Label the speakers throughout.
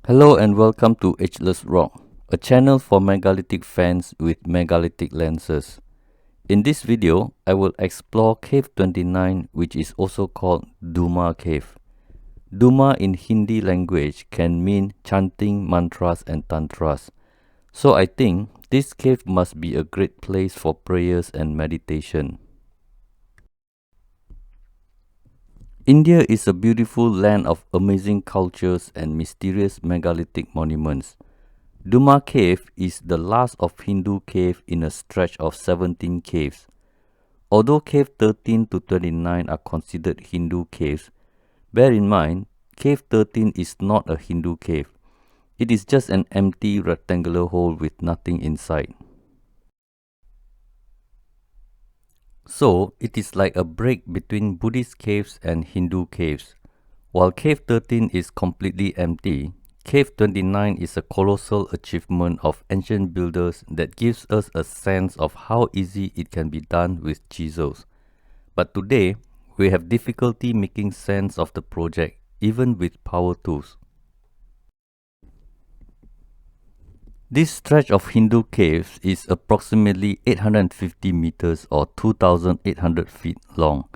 Speaker 1: Hello and welcome to Ageless Rock, a channel for megalithic fans with megalithic lenses. In this video, I will explore Cave 29, which is also called Duma Cave. Duma in Hindi language can mean chanting mantras and tantras, so I think this cave must be a great place for prayers and meditation. India is a beautiful land of amazing cultures and mysterious megalithic monuments. Duma Cave is the last of Hindu cave in a stretch of 17 caves. Although Cave 13 to 29 are considered Hindu caves, bear in mind, Cave 13 is not a Hindu cave. It is just an empty rectangular hole with nothing inside. So, it is like a break between Buddhist caves and Hindu caves. While Cave 13 is completely empty, Cave 29 is a colossal achievement of ancient builders that gives us a sense of how easy it can be done with chisels. But today, we have difficulty making sense of the project, even with power tools. This stretch of Hindu caves is approximately 850 meters or 2,800 feet long.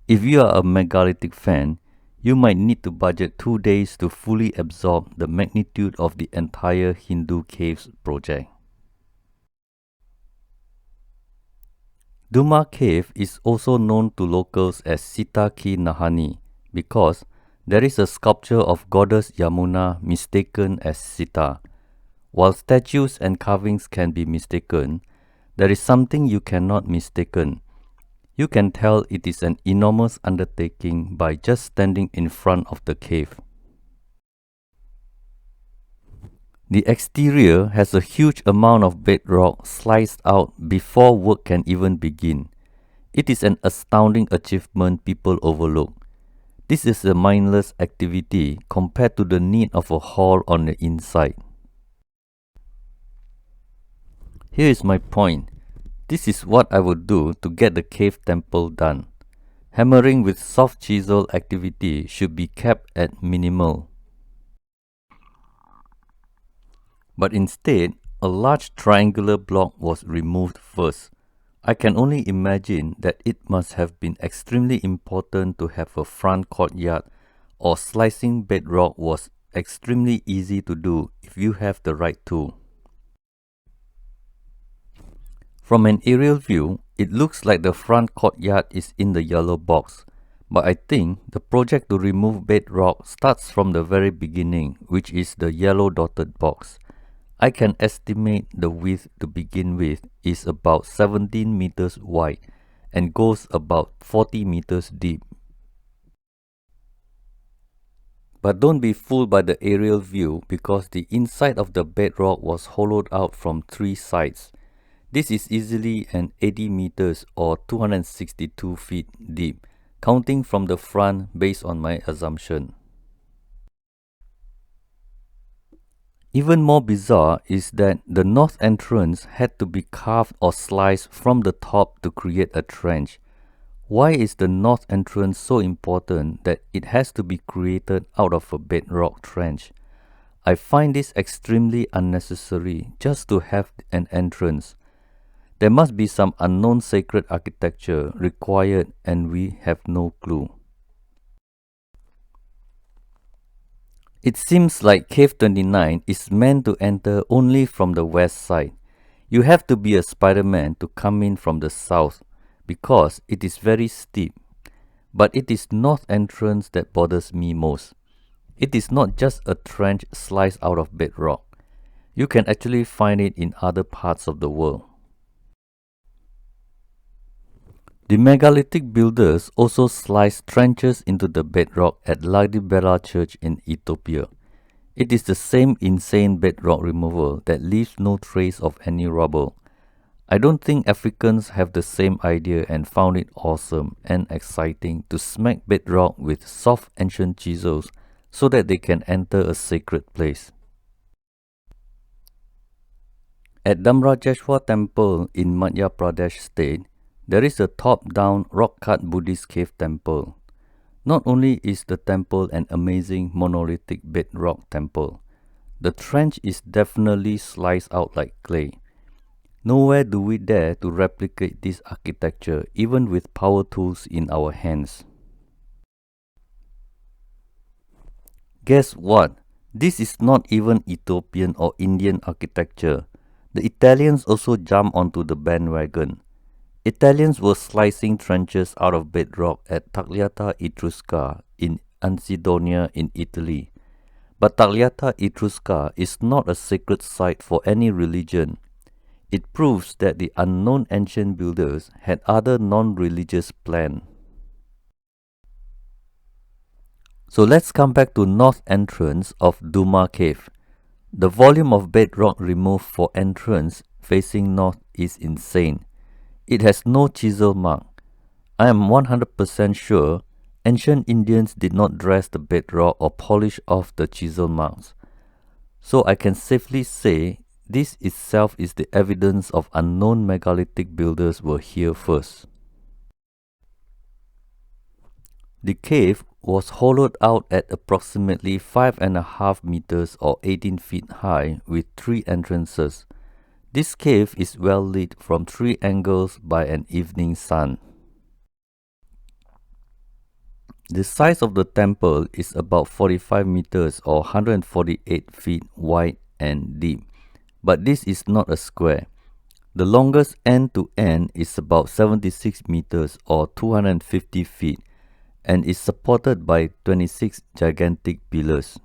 Speaker 1: If you are a megalithic fan, you might need to budget 2 days to fully absorb the magnitude of the entire Hindu caves project. Duma Cave is also known to locals as Sita Ki Nahani because there is a sculpture of goddess Yamuna mistaken as Sita. While statues and carvings can be mistaken, there is something you cannot mistaken. You can tell it is an enormous undertaking by just standing in front of the cave. The exterior has a huge amount of bedrock sliced out before work can even begin. It is an astounding achievement people overlook. This is a mindless activity compared to the need of a hall on the inside. Here is my point. This is what I would do to get the cave temple done. Hammering with soft chisel activity should be kept at minimal. But instead, a large triangular block was removed first. I can only imagine that it must have been extremely important to have a front courtyard, or slicing bedrock was extremely easy to do if you have the right tool. From an aerial view, it looks like the front courtyard is in the yellow box, but I think the project to remove bedrock starts from the very beginning, which is the yellow dotted box. I can estimate the width to begin with is about 17 meters wide and goes about 40 meters deep. But don't be fooled by the aerial view because the inside of the bedrock was hollowed out from 3 sides. This is easily an 80 meters or 262 feet deep, counting from the front based on my assumption. Even more bizarre is that the north entrance had to be carved or sliced from the top to create a trench. Why is the north entrance so important that it has to be created out of a bedrock trench? I find this extremely unnecessary just to have an entrance. There must be some unknown sacred architecture required and we have no clue. It seems like Cave 29 is meant to enter only from the west side. You have to be a Spider-Man to come in from the south because it is very steep. But it is north entrance that bothers me most. It is not just a trench sliced out of bedrock. You can actually find it in other parts of the world. The megalithic builders also sliced trenches into the bedrock at Ladibela Church in Ethiopia. It is the same insane bedrock removal that leaves no trace of any rubble. I don't think Africans have the same idea and found it awesome and exciting to smack bedrock with soft ancient chisels so that they can enter a sacred place. At Dhamrajeshwar Temple in Madhya Pradesh state, there is a top-down rock-cut Buddhist cave temple. Not only is the temple an amazing monolithic bedrock temple, The trench is definitely sliced out like clay. Nowhere do we dare to replicate this architecture even with power tools in our hands. Guess what? This is not even Ethiopian or Indian architecture. The Italians also jumped onto the bandwagon. Italians were slicing trenches out of bedrock at Tagliata Etrusca in Ansidonia in Italy. But Tagliata Etrusca is not a sacred site for any religion. It proves that the unknown ancient builders had other non-religious plans. So let's come back to north entrance of Duma Cave. The volume of bedrock removed for entrance facing north is insane. It has no chisel mark. I am 100% sure ancient Indians did not dress the bedrock or polish off the chisel marks. So I can safely say this itself is the evidence of unknown megalithic builders were here first. The cave was hollowed out at approximately 5.5 meters or 18 feet high with 3 entrances. This cave is well lit from 3 angles by an evening sun. The size of the temple is about 45 meters or 148 feet wide and deep, but this is not a square. The longest end to end is about 76 meters or 250 feet and is supported by 26 gigantic pillars.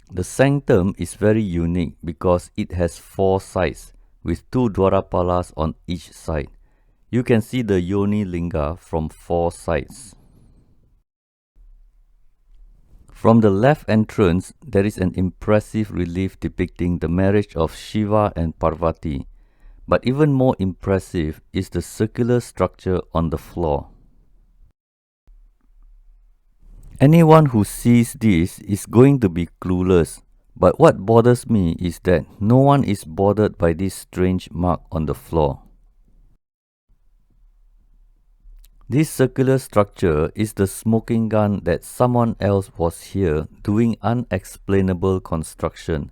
Speaker 1: The sanctum is very unique because it has 4 sides with 2 Dwarapalas on each side. You can see the Yoni Linga from 4 sides. From the left entrance, there is an impressive relief depicting the marriage of Shiva and Parvati. But even more impressive is the circular structure on the floor. Anyone who sees this is going to be clueless, but what bothers me is that no one is bothered by this strange mark on the floor. This circular structure is the smoking gun that someone else was here doing unexplainable construction.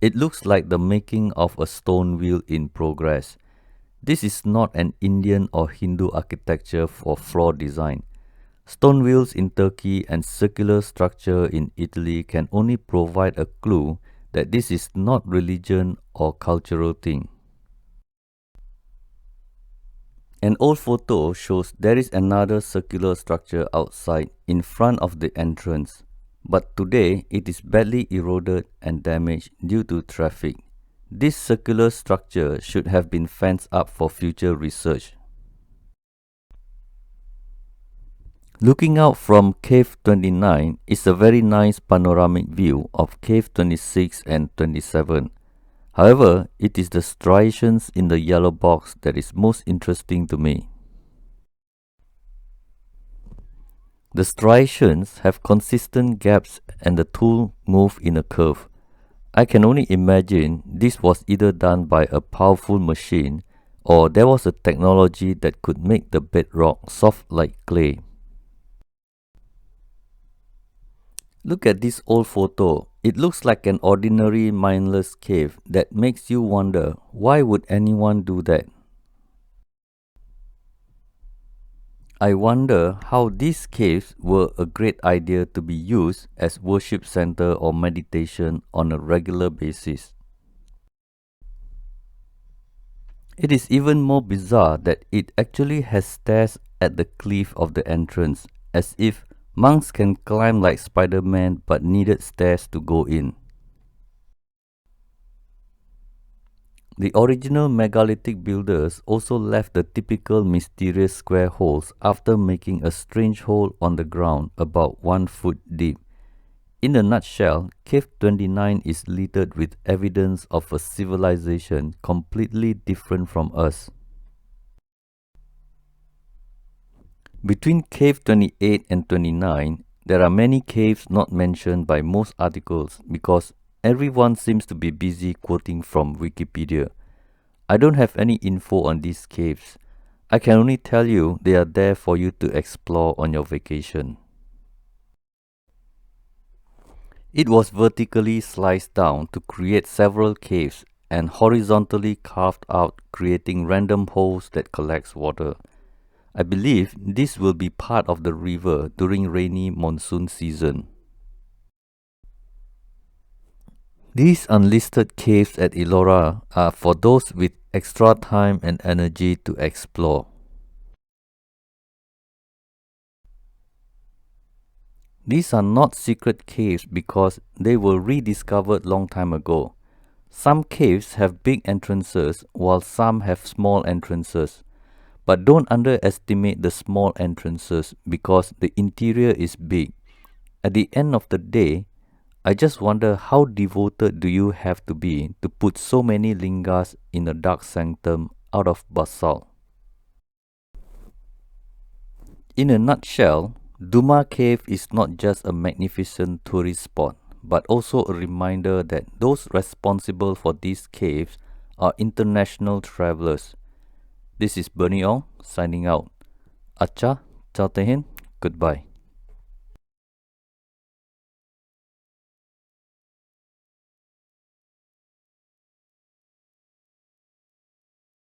Speaker 1: It looks like the making of a stone wheel in progress. This is not an Indian or Hindu architecture for floor design. Stone wheels in Turkey and circular structure in Italy can only provide a clue that this is not religion or cultural thing. An old photo shows there is another circular structure outside in front of the entrance, but today it is badly eroded and damaged due to traffic. This circular structure should have been fenced up for future research. Looking out from Cave 29 is a very nice panoramic view of Cave 26 and 27. However, it is the striations in the yellow box that is most interesting to me. The striations have consistent gaps and the tool moves in a curve. I can only imagine this was either done by a powerful machine or there was a technology that could make the bedrock soft like clay. Look at this old photo. It looks like an ordinary mindless cave that makes you wonder why would anyone do that? I wonder how these caves were a great idea to be used as worship center or meditation on a regular basis. It is even more bizarre that it actually has stairs at the cliff of the entrance, as if monks can climb like Spider-Man but needed stairs to go in. The original megalithic builders also left the typical mysterious square holes after making a strange hole on the ground about 1 foot deep. In a nutshell, Cave 29 is littered with evidence of a civilization completely different from us. Between Cave 28 and 29, there are many caves not mentioned by most articles because everyone seems to be busy quoting from Wikipedia. I don't have any info on these caves. I can only tell you they are there for you to explore on your vacation. It was vertically sliced down to create several caves and horizontally carved out, creating random holes that collects water. I believe this will be part of the river during rainy monsoon season. These unlisted caves at Ellora are for those with extra time and energy to explore. These are not secret caves because they were rediscovered long time ago. Some caves have big entrances while some have small entrances. But don't underestimate the small entrances because the interior is big. At the end of the day, I just wonder how devoted do you have to be to put so many lingas in a dark sanctum out of basalt. In a nutshell, Duma Cave is not just a magnificent tourist spot, but also a reminder that those responsible for these caves are international travelers. This is Bernie Ong signing out. Acha, Chao Tehen, goodbye.